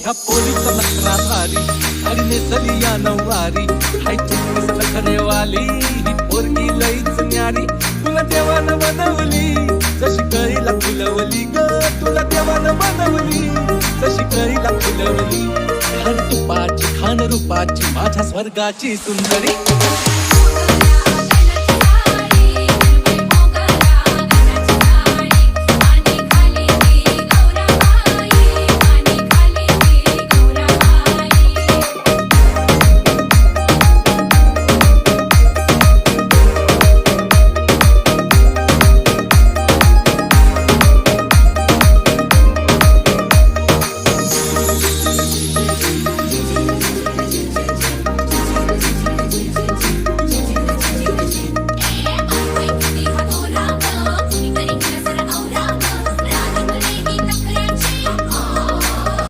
मोठा पोलीस नखराधारी आणि नेसली या नऊवारी हाय चिकस नखरेवाली ही पोरगी लईच न्यारी तुला देवानं बनवली जशी कळीला फुलवली ग तुला देवानं बनवली जशी कळीला फुलवली खान तुपाची खान रूपाची माझ्या स्वर्गाची सुंदरी